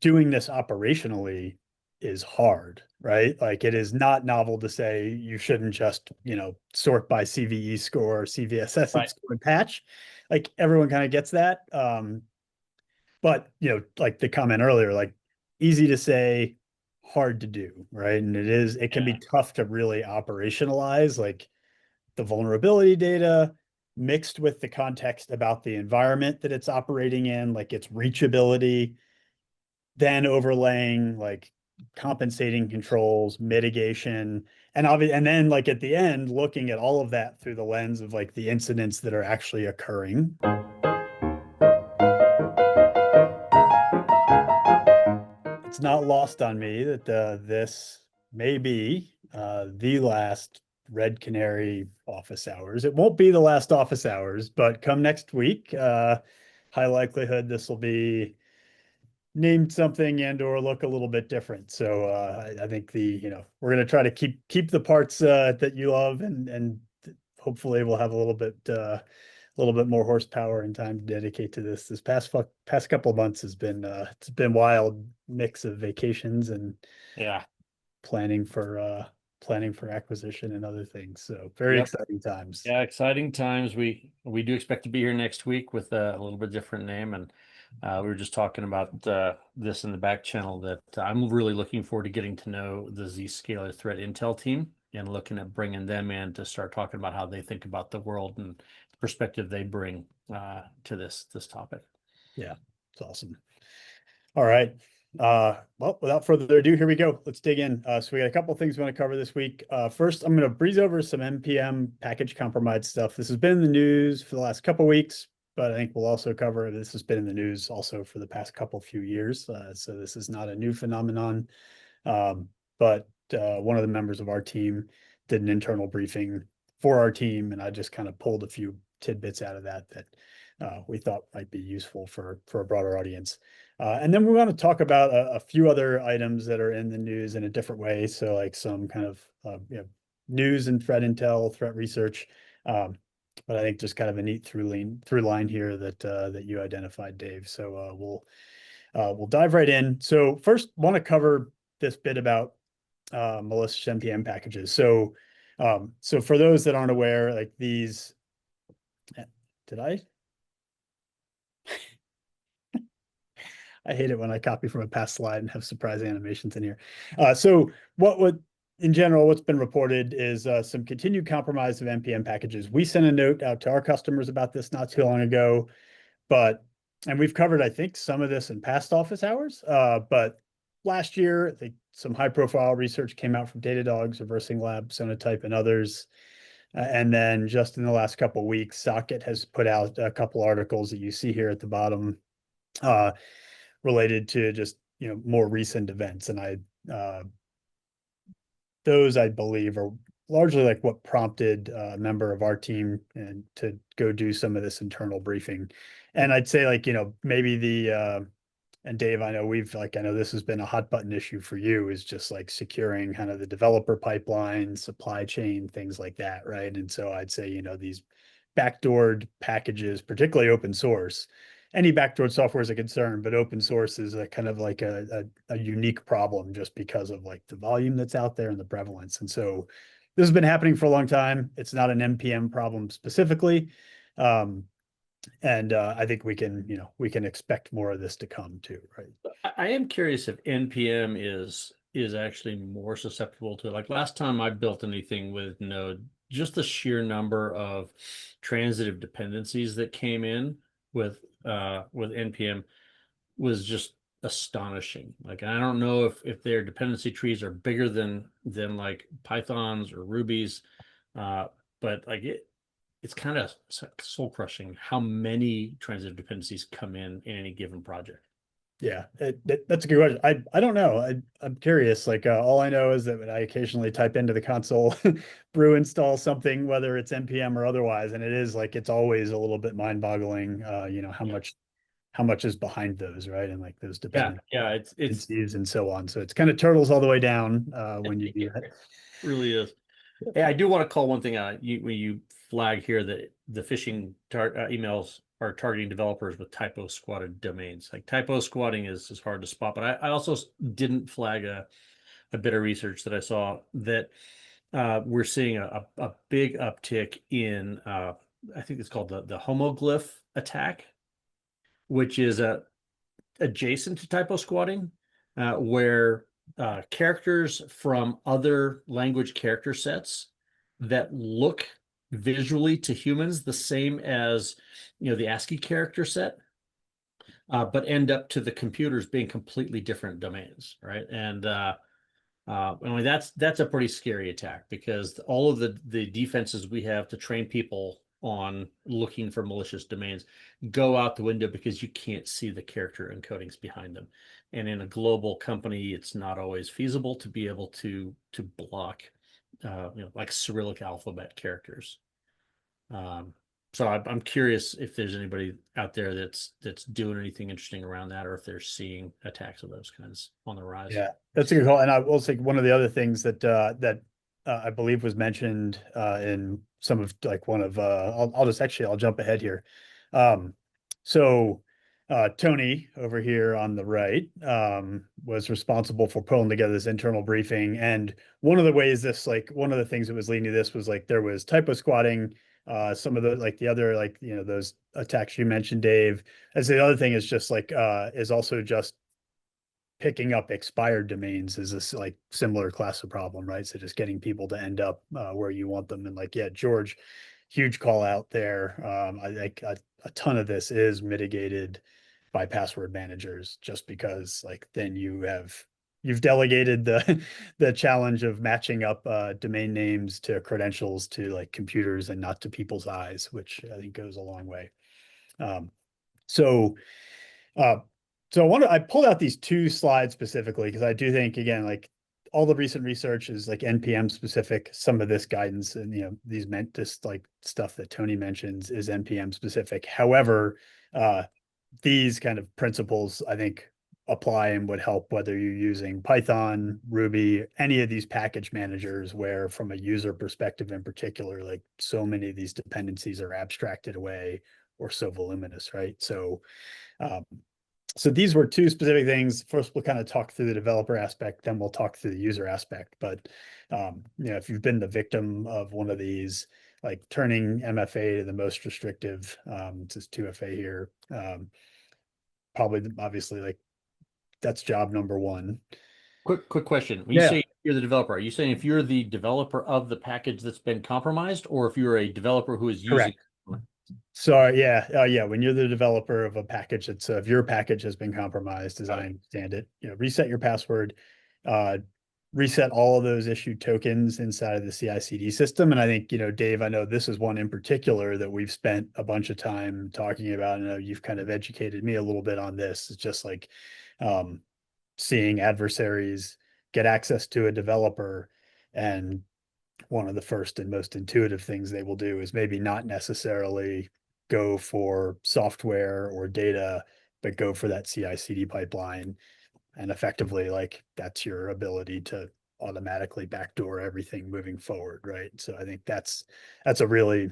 doing this operationally is hard, right? Like it is not novel to say you shouldn't just, sort by CVE score, CVSS Right. score and patch. Like everyone kind of gets that. But like the comment earlier, like easy to say, hard to do, right? And it can be tough to really operationalize like the vulnerability data mixed with the context about the environment that it's operating in, like its reachability, then overlaying like compensating controls, mitigation, and then like at the end, looking at all of that through the lens of like the incidents that are actually occurring. It's not lost on me that this may be the last Red Canary office hours. It won't be the last office hours, but come next week, high likelihood this will be named something and or look a little bit different. So I think we're going to try to keep the parts that you love, and hopefully we'll have a little bit more horsepower and time to dedicate to this. This past couple of months has been it's been wild mix of vacations and Yeah. planning for acquisition and other things. So very Yep. exciting times. Yeah, exciting times. We do expect to be here next week with a little bit different name, and we were just talking about this in the back channel that I'm really looking forward to getting to know the Zscaler threat intel team and looking at bringing them in to start talking about how they think about the world and the perspective they bring to this topic. Yeah, it's awesome. All right. Well, without further ado, here we go. Let's dig in. So we got a couple of things we want to cover this week. First, I'm going to breeze over some NPM package compromise stuff. This has been in the news for the last couple of weeks, but I think we'll also cover this has been in the news also for the past few years. So this is not a new phenomenon. But one of the members of our team did an internal briefing for our team, and I just kind of pulled a few tidbits out of that we thought might be useful for a broader audience. And then we want to talk about a few other items that are in the news in a different way. So like some kind of news and threat intel, threat research. But I think just kind of a neat through line here that you identified, Dave. So we'll dive right in. So first, want to cover this bit about malicious NPM packages. So for those that aren't aware, like these, did I? I hate it when I copy from a past slide and have surprise animations in here. So in general, what's been reported is some continued compromise of NPM packages. We sent a note out to our customers about this not too long ago, and we've covered, I think, some of this in past office hours. But last year, I think some high profile research came out from Datadog, Reversing Lab, Sonatype, and others. And then just in the last couple of weeks, Socket has put out a couple articles that you see here at the bottom related to just more recent events, and those I believe are largely like what prompted a member of our team and to go do some of this internal briefing. And I'd say like maybe and Dave, I know this has been a hot button issue for you, is just like securing kind of the developer pipeline, supply chain, things like that, right? And so I'd say these backdoored packages, particularly open source. Any backdoored software is a concern, but open source is a kind of like a unique problem just because of like the volume that's out there and the prevalence. And so this has been happening for a long time. It's not an NPM problem specifically. And I think we can expect more of this to come too, right? I am curious if NPM is actually more susceptible to it. Like last time I built anything with Node, just the sheer number of transitive dependencies that came in with NPM was just astonishing. Like I don't know if their dependency trees are bigger than like Python's or Ruby's, but like it's kind of soul crushing how many transitive dependencies come in any given project. Yeah, that's a good question. I don't know. I'm curious. Like all I know is that when I occasionally type into the console, brew install something, whether it's NPM or otherwise, and it is like it's always a little bit mind-boggling. How much is behind those, right? And like those Yeah, it's dependencies and so on. So it's kind of turtles all the way down when you do that. It really is. Hey, I do want to call one thing out. When you flag here that the phishing emails are targeting developers with typo squatted domains. Like typo squatting is hard to spot, but I also didn't flag a bit of research that I saw that we're seeing a big uptick in I think it's called the homoglyph attack, which is adjacent to typo squatting, where characters from other language character sets that look visually to humans the same as the ASCII character set, but end up to the computers being completely different domains, right? And I mean, that's a pretty scary attack, because all of the defenses we have to train people on looking for malicious domains go out the window because you can't see the character encodings behind them. And in a global company, it's not always feasible to be able to block like Cyrillic alphabet characters. So I'm curious if there's anybody out there that's doing anything interesting around that, or if they're seeing attacks of those kinds on the rise. Yeah, that's a good call. And I will say one of the other things that I believe was mentioned in some of like one of I'll jump ahead here. So Tony over here on the right was responsible for pulling together this internal briefing. And one of the ways one of the things that was leading to this was like there was typo squatting, some of the like the other like those attacks you mentioned, Dave. As the other thing is just like is also just picking up expired domains is this like similar class of problem, right? So just getting people to end up where you want them. And like, yeah, George, huge call out there. I think a ton of this is mitigated by password managers, just because like then you've delegated the challenge of matching up domain names to credentials to like computers and not to people's eyes, which I think goes a long way. So uh, I pulled out these two slides specifically because I do think, again, like all the recent research is like NPM specific. Some of this guidance and this like stuff that Tony mentions is NPM specific. However, these kind of principles I think apply and would help whether you're using Python, Ruby, any of these package managers, where from a user perspective in particular, like so many of these dependencies are abstracted away or so voluminous, right? So these were two specific things. First, we'll kind of talk through the developer aspect, then we'll talk through the user aspect. But if you've been the victim of one of these, like turning MFA to the most restrictive, this is 2FA here, probably obviously like that's job number one. Quick question. When you say you're the developer, are you saying if you're the developer of the package that's been compromised, or if you're a developer who is using Correct. So yeah, when you're the developer of a package that's if your package has been compromised, as I understand it, reset your password, reset all of those issued tokens inside of the CI/CD system. And I think, Dave, I know this is one in particular that we've spent a bunch of time talking about. And you've kind of educated me a little bit on this. It's just like seeing adversaries get access to a developer, and one of the first and most intuitive things they will do is maybe not necessarily go for software or data, but go for that CI/CD pipeline. And effectively, like that's your ability to automatically backdoor everything moving forward, right? So I think that's a really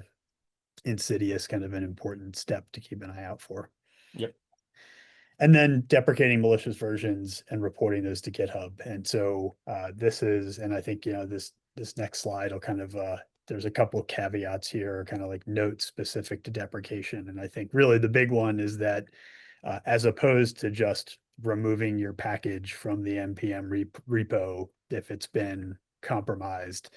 insidious kind of an important step to keep an eye out for. Yep. And then deprecating malicious versions and reporting those to GitHub. And so and I think, this next slide will kind of, there's a couple of caveats here, kind of like notes specific to deprecation. And I think really the big one is that as opposed to just removing your package from the NPM repo if it's been compromised,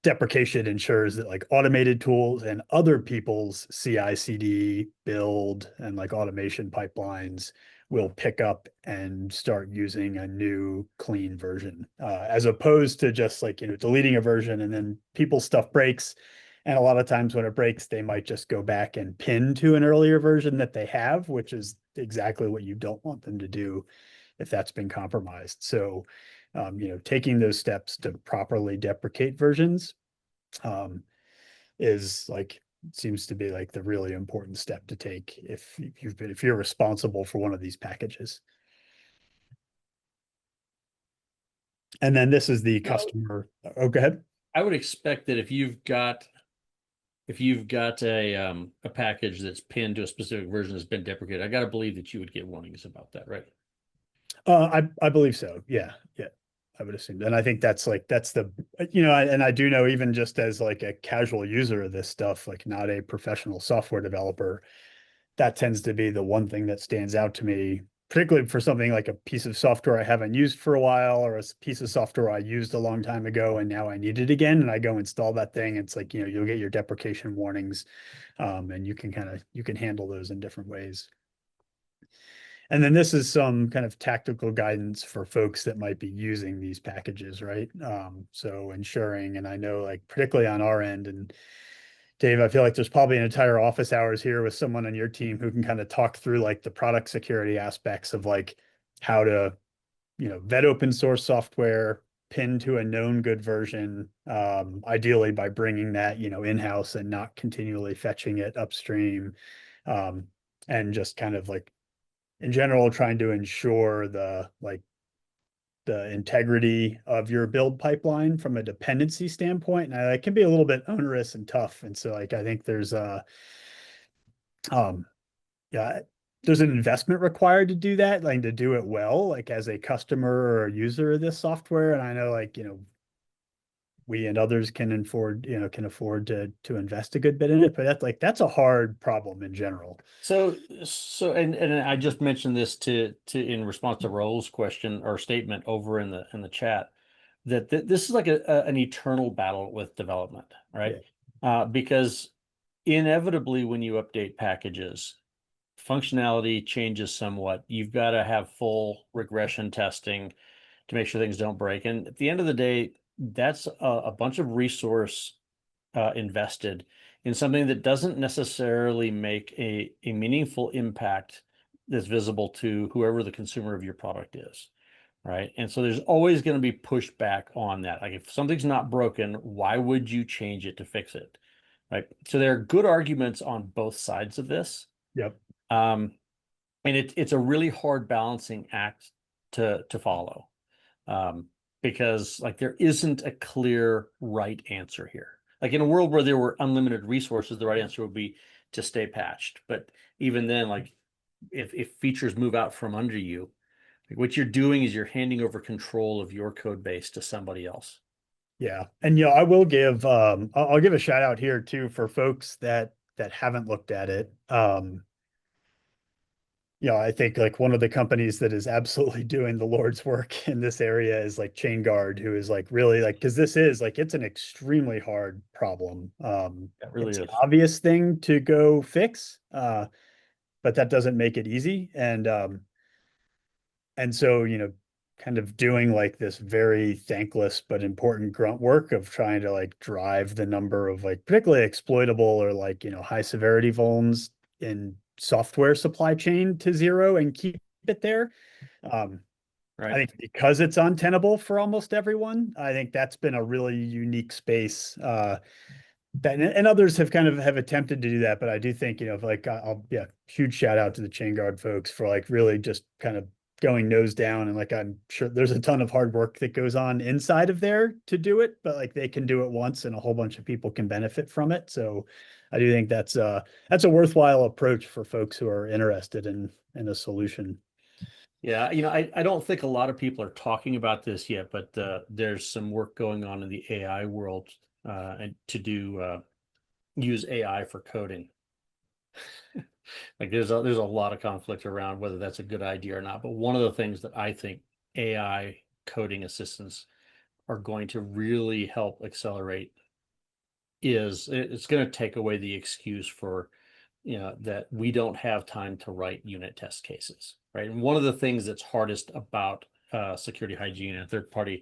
deprecation ensures that like automated tools and other people's CI/CD build and like automation pipelines will pick up and start using a new clean version, as opposed to just like, deleting a version and then people's stuff breaks. And a lot of times when it breaks, they might just go back and pin to an earlier version that they have, which is exactly what you don't want them to do if that's been compromised. So, taking those steps to properly deprecate versions is like, seems to be like the really important step to take if you're responsible for one of these packages. And then this is the customer. Oh, go ahead. I would expect that if if you've got a package that's pinned to a specific version that's been deprecated, I got to believe that you would get warnings about that, right? I believe so. Yeah. Yeah. I would assume. And I think that's the, and I do know, even just as like a casual user of this stuff, like not a professional software developer, that tends to be the one thing that stands out to me, particularly for something like a piece of software I haven't used for a while, or a piece of software I used a long time ago and now I need it again. And I go install that thing. It's like, you'll get your deprecation warnings, and you can handle those in different ways. And then this is some kind of tactical guidance for folks that might be using these packages, right? So ensuring, and I know like particularly on our end, and Dave, I feel like there's probably an entire office hours here with someone on your team who can kind of talk through like the product security aspects of like how to, vet open source software, pin to a known good version, ideally by bringing that, in-house and not continually fetching it upstream. Um, and just kind of like in general, trying to ensure the integrity of your build pipeline from a dependency standpoint. And it can be a little bit onerous and tough. And so like I think there's um yeah, there's an investment required to do that, like to do it well, like as a customer or a user of this software. And I know like, we and others can afford to invest a good bit in it, but that's a hard problem in general. And I just mentioned this to in response to Raul's question or statement over in the chat, that this is like an eternal battle with development, right? Because inevitably when you update packages, functionality changes somewhat. You've got to have full regression testing to make sure things don't break. And at the end of the day, that's a bunch of resource invested in something that doesn't necessarily make a meaningful impact that's visible to whoever the consumer of your product is, right? And so there's always going to be pushback on that. Like if something's not broken, why would you change it to fix it, right? So there are good arguments on both sides of this. Yep. And it's a really hard balancing act to follow, because like there isn't a clear right answer here. Like in a world where there were unlimited resources, the right answer would be to stay patched. But even then, like if features move out from under you, like what you're doing is you're handing over control of your code base to somebody else. Yeah. And I will give I'll give a shout out here too for folks that haven't looked at it. I think like one of the companies that is absolutely doing the Lord's work in this area is like ChainGuard, who is like really like, because this is like it's an extremely hard problem. It really It's an is. obvious thing to go fix, but that doesn't make it easy. And so, kind of doing like this very thankless but important grunt work of trying to like drive the number of like particularly exploitable or like, high severity vulns in software supply chain to zero and keep it there. Um, I Right. think because it's untenable for almost everyone, I think that's been a really unique space. And others have attempted to do that, but I do think, like huge shout out to the ChainGuard folks for like really just kind of going nose down. And like I'm sure there's a ton of hard work that goes on inside of there to do it, but like they can do it once and a whole bunch of people can benefit from it. So I do think that's a worthwhile approach for folks who are interested in a solution. Yeah, I don't think a lot of people are talking about this yet, but there's some work going on in the AI world, and to use AI for coding. Like there's a lot of conflict around whether that's a good idea or not. But one of the things that I think AI coding assistants are going to really help accelerate is it's going to take away the excuse for, that we don't have time to write unit test cases, right? And one of the things that's hardest about security hygiene and third-party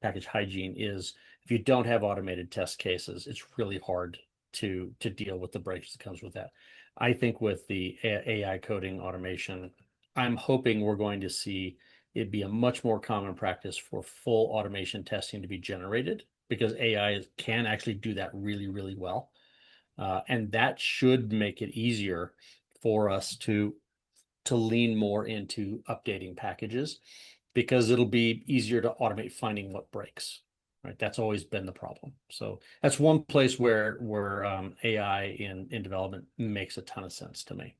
package hygiene is if you don't have automated test cases, it's really hard to deal with the breaks that comes with that. I think with the AI coding automation, I'm hoping we're going to see it be a much more common practice for full automation testing to be generated, because AI can actually do that really, really well. And that should make it easier for us to lean more into updating packages, because it'll be easier to automate finding what breaks. right? That's always been the problem. So that's one place where AI in development makes a ton of sense to me.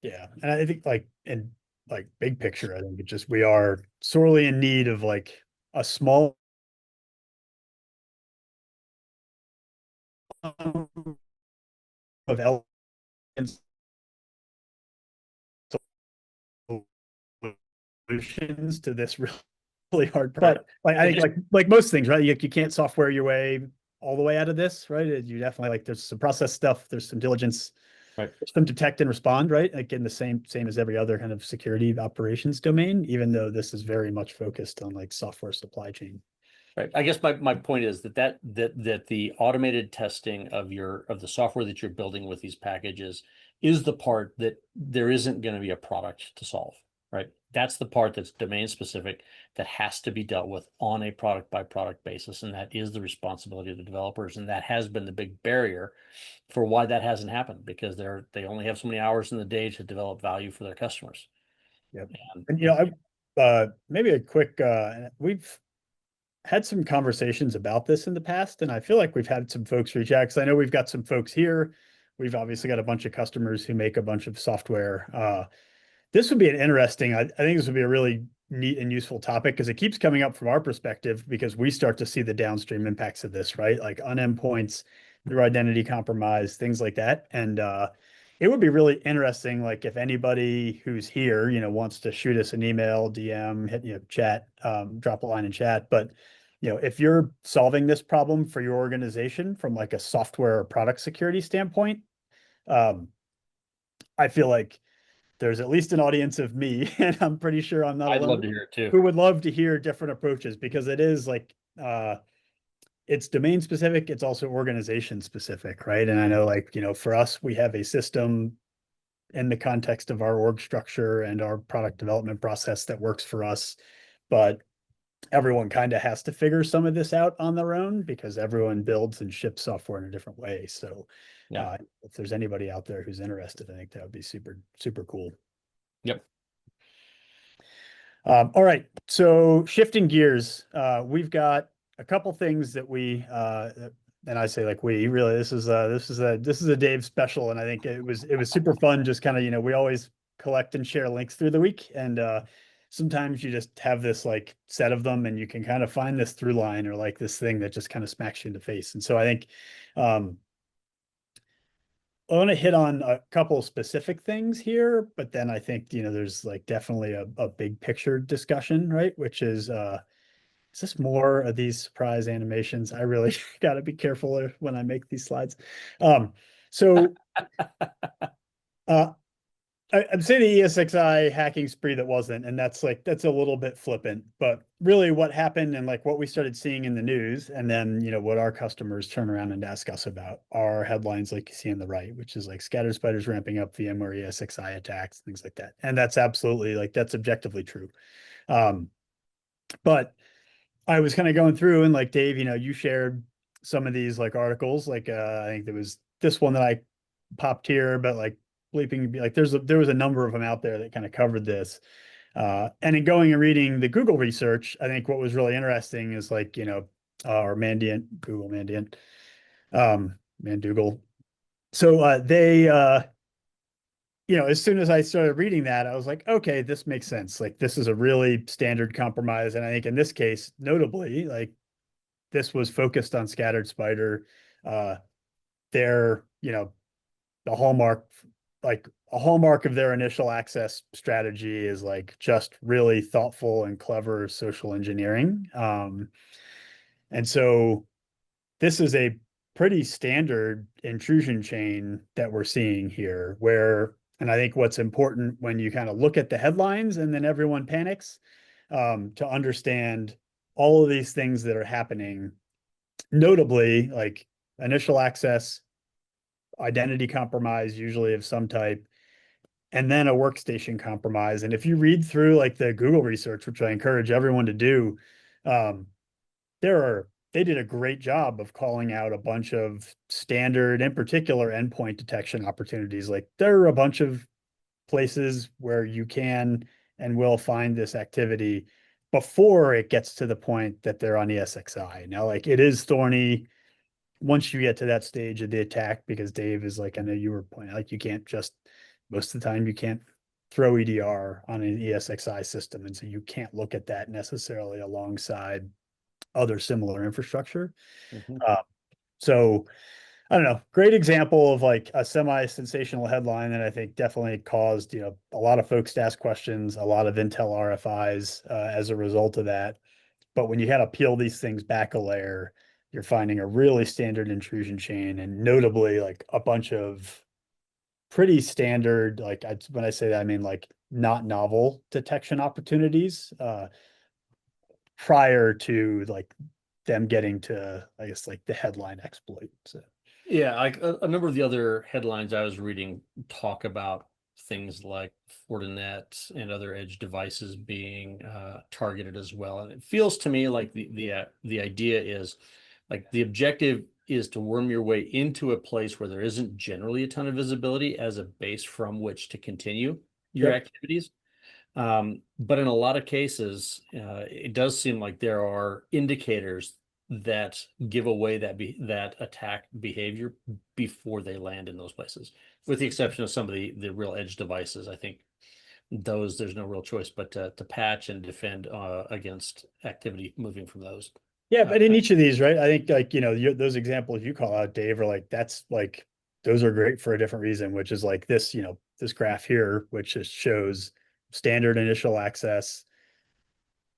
Yeah, and I think like in like big picture, I think it just we are sorely in need of like a small of elements solutions to this really hard. But like I think like most things, right? You can't software your way all the way out of this, right? You definitely like there's some process stuff, there's some diligence, Right. there's some detect and respond, right? Again, the same as every other kind of security operations domain, even though this is very much focused on like software supply chain. Right. I guess my point is that the automated testing of the software that you're building with these packages is the part that there isn't going to be a product to solve, right? That's the part that's domain specific that has to be dealt with on a product by product basis. And that is the responsibility of the developers. And that has been the big barrier for why that hasn't happened, because they only have so many hours in the day to develop value for their customers. Yep. And you know, maybe a quick we've had some conversations about this in the past, and I feel like we've had some folks reach out because I know we've got some folks here. We've obviously got a bunch of customers who make a bunch of software. This would be an interesting, I think this would be a really neat and useful topic because it keeps coming up from our perspective because we start to see the downstream impacts of this, right? Like on endpoints, through identity compromise, things like that. And it would be really interesting, like if anybody who's here, you know, wants to shoot us an email, DM, hit, you know, chat, drop a line in chat. But, you know, if you're solving this problem for your organization from like a software or product security standpoint, I feel like there's at least an audience of me, and I'm pretty sure I'm not I'd love alone, to hear it too. who would love to hear different approaches because it is like it's domain specific, it's also organization specific, right? And I know like, you know, for us, we have a system in the context of our org structure and our product development process that works for us, but everyone kind of has to figure some of this out on their own because everyone builds and ships software in a different way. So Yeah. if there's anybody out there who's interested, I think that would be super, super cool. Yep. All right, so shifting gears, we've got a couple things that we and I say like we really this is a Dave special, and I think it was super fun. Just kind of, you know, we always collect and share links through the week, and sometimes you just have this like set of them, and you can kind of find this through line or like this thing that just kind of smacks you in the face. And so I think I want to hit on a couple specific things here, but then I think, you know, there's like definitely a big picture discussion, right? Which is this more of these surprise animations? I really got to be careful when I make these slides. So uh, I'd say the ESXi hacking spree that wasn't, and that's a little bit flippant, but really what happened and like what we started seeing in the news, and then, you know, what our customers turn around and ask us about are headlines like you see on the right, which is like scattered spiders ramping up VMware ESXi attacks, things like that. And that's absolutely like, that's objectively true. But I was kind of going through and like, Dave, you know, you shared some of these like articles, like I think there was this one that I popped here, but like bleeping, like there was a number of them out there that kind of covered this. And in going and reading the Google research, I think what was really interesting is like, you know, or Mandiant, Google Mandiant, Mandougal. So they you know, as soon as I started reading that, I was like, okay, this makes sense. Like this is a really standard compromise. And I think in this case, notably, like this was focused on scattered spider. Their, you know, the hallmark, like a hallmark of their initial access strategy is like just really thoughtful and clever social engineering. And so this is a pretty standard intrusion chain that we're seeing here where, and I think what's important when you kind of look at the headlines and then everyone panics, to understand all of these things that are happening, notably like initial access, identity compromise, usually of some type, and then a workstation compromise. And if you read through like the Google research, which I encourage everyone to do, um, they did a great job of calling out a bunch of standard, in particular, endpoint detection opportunities. Like there are a bunch of places where you can and will find this activity before it gets to the point that they're on ESXi. Now, like it is thorny once you get to that stage of the attack, because Dave is like, I know you were pointing, like you can't just, most of the time you can't throw EDR on an ESXi system. And so you can't look at that necessarily alongside other similar infrastructure. Mhm. So I don't know, great example of like a semi-sensational headline that I think definitely caused, a lot of folks to ask questions, a lot of Intel RFIs as a result of that. But when you kind of peel these things back a layer, you're finding a really standard intrusion chain, and notably like a bunch of pretty standard, like when I say that, I mean like not novel detection opportunities prior to like them getting to, I guess, like the headline exploit. So. Yeah, like a number of the other headlines I was reading talk about things like Fortinet and other edge devices being targeted as well. And it feels to me like the idea is like the objective is to worm your way into a place where there isn't generally a ton of visibility as a base from which to continue your Yep. activities. But in a lot of cases, it does seem like there are indicators that give away that attack behavior before they land in those places, with the exception of some of the real edge devices. I think those there's no real choice but to patch and defend against activity moving from those. Yeah, Uh, but in each of these, right? I think like, those examples you call out, Dave, are like, that's like, those are great for a different reason, which is like this, this graph here, which just shows standard initial access,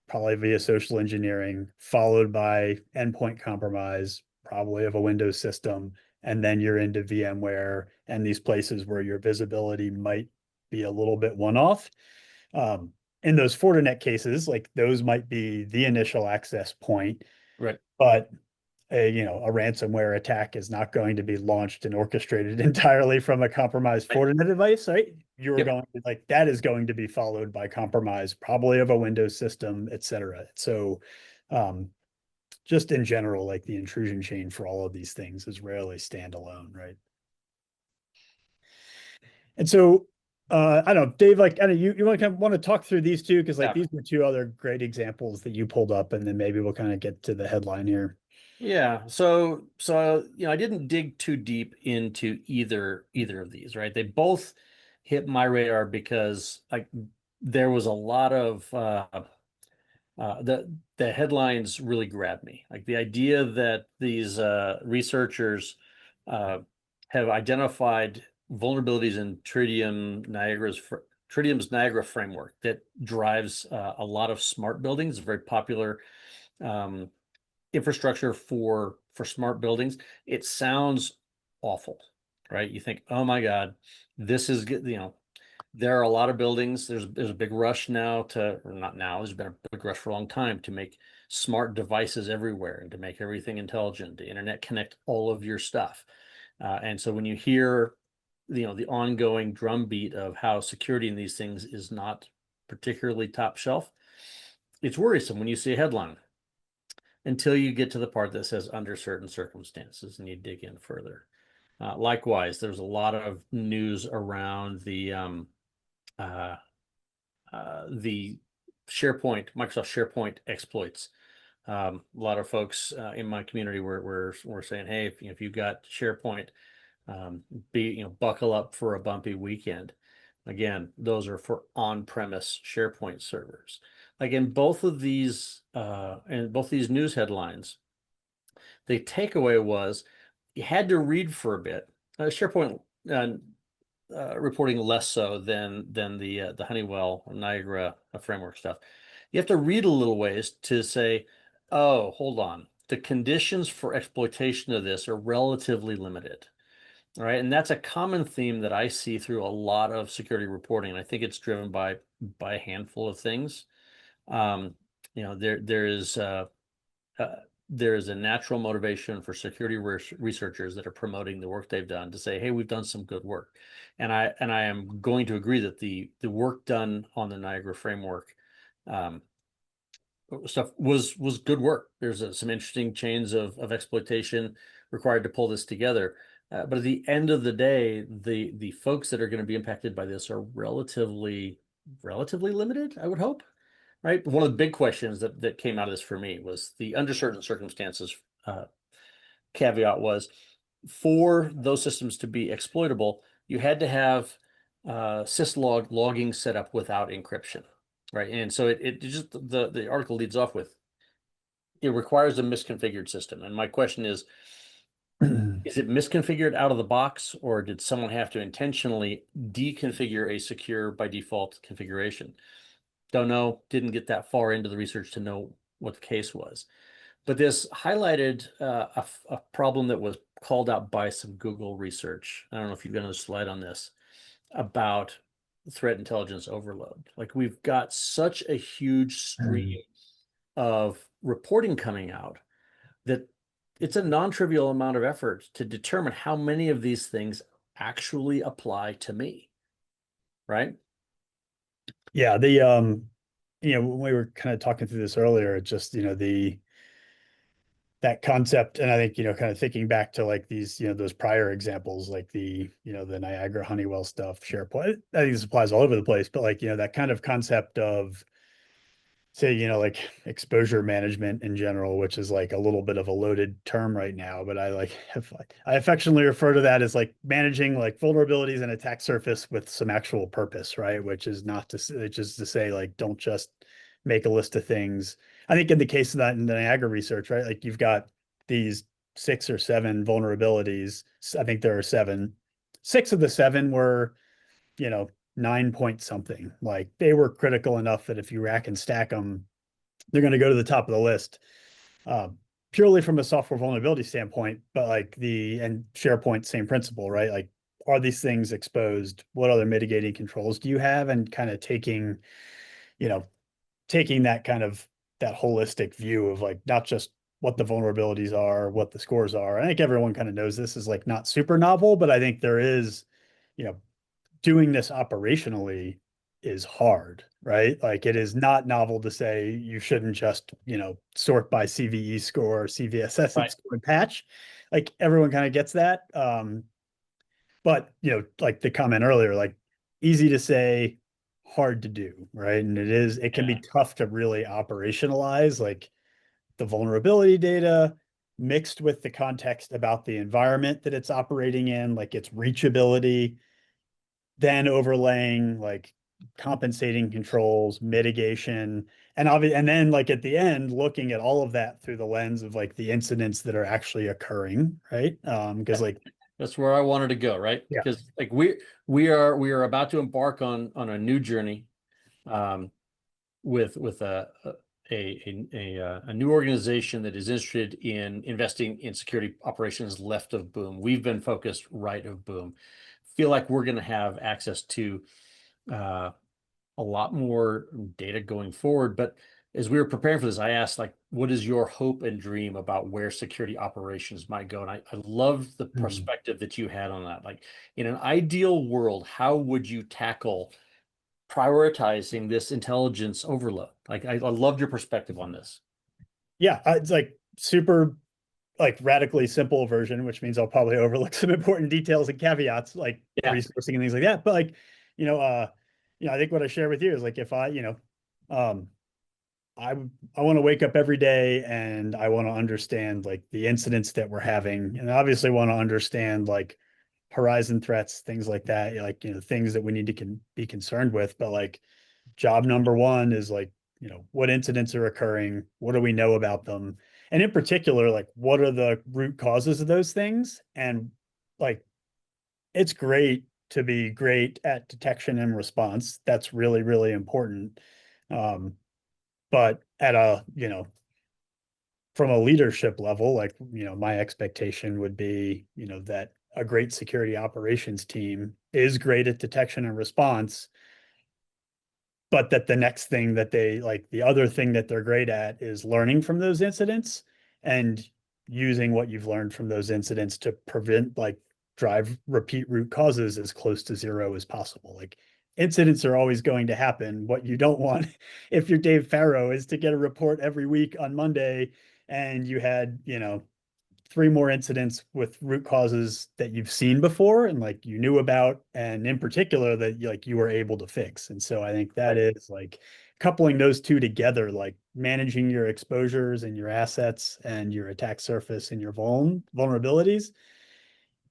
probably via social engineering, followed by endpoint compromise, probably of a Windows system. And then you're into VMware and these places where your visibility might be a little bit one-off. In those Fortinet cases, like those might be the initial access point, right. but a ransomware attack is not going to be launched and orchestrated entirely from a compromised Right. Fortinet device, right? You're Yep. going to like that is going to be followed by compromise, probably of a Windows system, et cetera. So, um, just in general, like the intrusion chain for all of these things is rarely standalone, right? And so, I don't know, Dave, like, I don't know, you want to talk through these two because like Yeah. these were two other great examples that you pulled up, and then maybe we'll kind of get to the headline here. Yeah. So I didn't dig too deep into either of these, right? They both hit my radar because like there was a lot of the headlines really grabbed me. Like the idea that these researchers uh, have identified vulnerabilities in Tritium's Niagara framework that drives a lot of smart buildings, very popular um, infrastructure for smart buildings. It sounds awful, right? You think, oh my God, this is good. There are a lot of buildings. There's a big rush now or not now, there's been a big rush for a long time to make smart devices everywhere and to make everything intelligent, to internet connect all of your stuff. And so when you hear, the ongoing drumbeat of how security in these things is not particularly top shelf, it's worrisome when you see a headline until you get to the part that says under certain circumstances and you dig in further. Likewise, there's a lot of news around uh, the Microsoft SharePoint exploits. A lot of folks in my community were saying, hey, if you've got SharePoint, buckle up for a bumpy weekend. Again, those are for on-premise SharePoint servers. Like in both of these news headlines, the takeaway was you had to read for a bit. SharePoint reporting less so than the Honeywell or Niagara framework stuff. You have to read a little ways to say, oh, hold on. The conditions for exploitation of this are relatively limited. All right. And that's a common theme that I see through a lot of security reporting. And I think it's driven by a handful of things. Um, there is there is a natural motivation for security researchers that are promoting the work they've done to say, hey, we've done some good work. And I am going to agree that the work done on the Niagara framework um, stuff was good work. There's some interesting chains of exploitation required to pull this together. But at the end of the day, the folks that are going to be impacted by this are relatively limited, I would hope. right? One of the big questions that came out of this for me was the under certain circumstances caveat was for those systems to be exploitable, you had to have syslog logging set up without encryption, right? And so it just the article leads off with it requires a misconfigured system. And my question is it misconfigured out of the box, or did someone have to intentionally deconfigure a secure by default configuration? Don't know, didn't get that far into the research to know what the case was. But this highlighted a problem that was called out by some Google research. I don't know if you've got another slide on this about threat intelligence overload. Like we've got such a huge stream of reporting coming out that it's a non-trivial amount of effort to determine how many of these things actually apply to me, right? Yeah, when we were kind of talking through this earlier, just, that concept, and I think, kind of thinking back to like these, those prior examples, like the Niagara Honeywell stuff, SharePoint. I think this applies all over the place, but like, that kind of concept of, say, like exposure management in general, which is like a little bit of a loaded term right now, but I affectionately refer to that as like managing like vulnerabilities and attack surface with some actual purpose, right? Which is not to, just to say like, don't just make a list of things. I think in the case of that in the Niagara research, right? Like you've got these 6 or 7 vulnerabilities. I think there are 7. 6 of the 7 were, 9 point something. Like they were critical enough that if you rack and stack them, they're going to go to the top of the list. Purely from a software vulnerability standpoint, but like and SharePoint, same principle, right? Like, are these things exposed? What other mitigating controls do you have? And kind of taking that kind of that holistic view of like, not just what the vulnerabilities are, what the scores are. I think everyone kind of knows this is like not super novel, but I think there is, doing this operationally is hard, right? Like it is not novel to say you shouldn't just, sort by CVE score, CVSS Right. score and patch. Like everyone kind of gets that. But, like the comment earlier, like easy to say, hard to do, right? And it can be tough to really operationalize like the vulnerability data mixed with the context about the environment that it's operating in, like its reachability, then overlaying like compensating controls, mitigation, and then like at the end, looking at all of that through the lens of like the incidents that are actually occurring, right? Because like that's where I wanted to go, right? Yeah. Because like we are about to embark on a new journey with a new organization that is interested in investing in security operations left of boom. We've been focused right of boom. Feel like we're going to have access to a lot more data going forward. But as we were preparing for this, I asked, like, what is your hope and dream about where security operations might go? And I love the perspective that you had on that. Like, in an ideal world, how would you tackle prioritizing this intelligence overload? Like, I loved your perspective on this. Yeah, it's like super like radically simple version, which means I'll probably overlook some important details and caveats like resourcing and things like that. But like, I think what I share with you is like if I, I want to wake up every day and I want to understand like the incidents that we're having, and obviously want to understand like horizon threats, things like that, like things that we need to be concerned with. But like job number one is like, what incidents are occurring? What do we know about them? And in particular, like what are the root causes of those things? And like, it's great to be great at detection and response. That's really, really important. But at a, from a leadership level, like, my expectation would be, that a great security operations team is great at detection and response, but that the next thing that the other thing that they're great at is learning from those incidents and using what you've learned from those incidents to prevent, like, drive repeat root causes as close to zero as possible. Like, incidents are always going to happen. What you don't want, if you're Dave Farrow, is to get a report every week on Monday and you had, 3 more incidents with root causes that you've seen before and like you knew about, and in particular that you were able to fix. And so I think that is like coupling those two together, like managing your exposures and your assets and your attack surface and your vulnerabilities,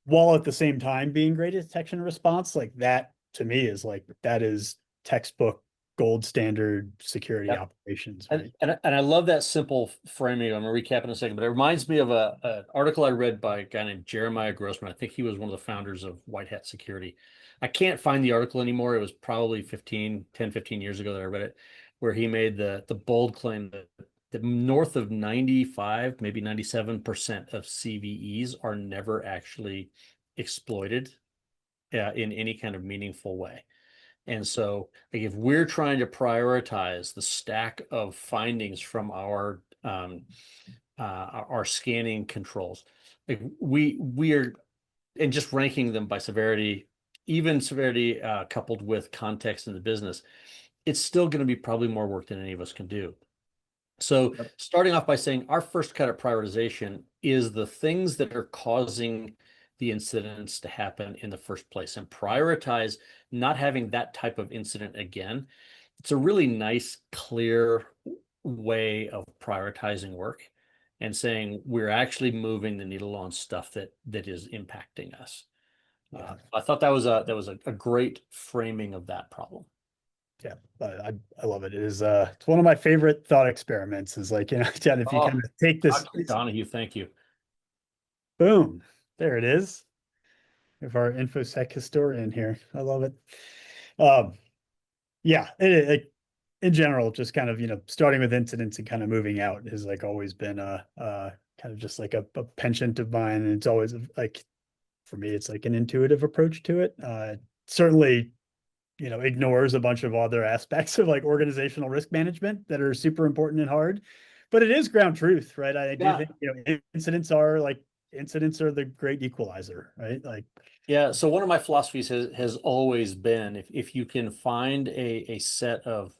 while at the same time being great at detection and response, like that to me is like, that is textbook gold standard security Yep. operations, And, right? and I love that simple framing. I'm going to recap in a second, but it reminds me of an article I read by a guy named Jeremiah Grossman. I think he was one of the founders of White Hat Security. I can't find the article anymore. It was probably 10, 15 years ago that I read it, where he made the bold claim that north of 95, maybe 97% of CVEs are never actually exploited in any kind of meaningful way. And so, like, if we're trying to prioritize the stack of findings from our scanning controls, like we are, and just ranking them by severity, even severity coupled with context in the business, it's still going to be probably more work than any of us can do. So, starting off by saying our first cut at prioritization is the things that are causing the incidents to happen in the first place, and prioritize not having that type of incident again. It's a really nice, clear way of prioritizing work and saying we're actually moving the needle on stuff that is impacting us. Yeah. I thought that was a great framing of that problem. Yeah, I love it. It is it's one of my favorite thought experiments, is like, Chad, if you Oh, kind of take this, Dr. Donahue, thank you. boom, there it is. We have our InfoSec historian here. I love it. Yeah, in general, just kind of, starting with incidents and kind of moving out has like always been kind of just like a penchant of mine. And it's always like, for me, it's like an intuitive approach to it. Certainly, ignores a bunch of other aspects of like organizational risk management that are super important and hard, but it is ground truth, right? I do think, incidents are the great equalizer, right? Like, Yeah, so one of my philosophies has always been, if you can find a set of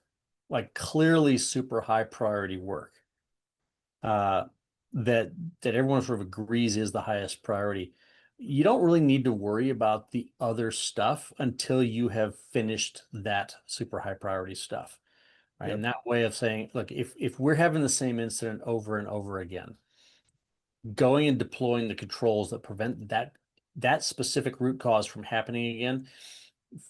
like clearly super high priority work uh, that everyone sort of agrees is the highest priority, you don't really need to worry about the other stuff until you have finished that super high priority stuff, right? Yep. And that way of saying, look, if we're having the same incident over and over again, going and deploying the controls that prevent that specific root cause from happening again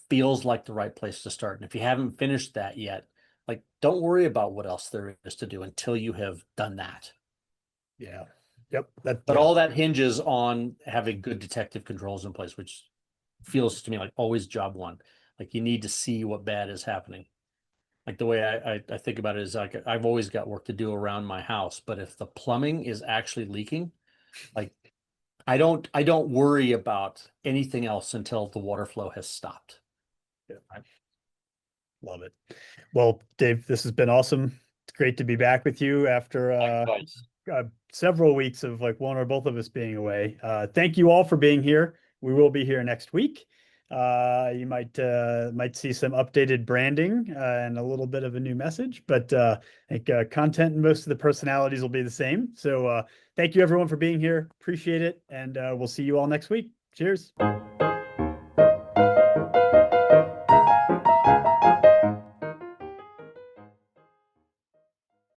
feels like the right place to start. And if you haven't finished that yet, like, don't worry about what else there is to do until you have done that. Yeah. Yep. That, But yeah. all that hinges on having good detective controls in place, which feels to me like always job one. Like, you need to see what bad is happening. Like, the way I think about it is, like, I've always got work to do around my house, but if the plumbing is actually leaking, like, I don't worry about anything else until the water flow has stopped. Yeah. Love it. Well, Dave, this has been awesome. It's great to be back with you after several weeks of like one or both of us being away. Thank you all for being here. We will be here next week. You might see some updated branding and a little bit of a new message, but I think content and most of the personalities will be the same. So thank you everyone for being here. Appreciate it, and we'll see you all next week. Cheers.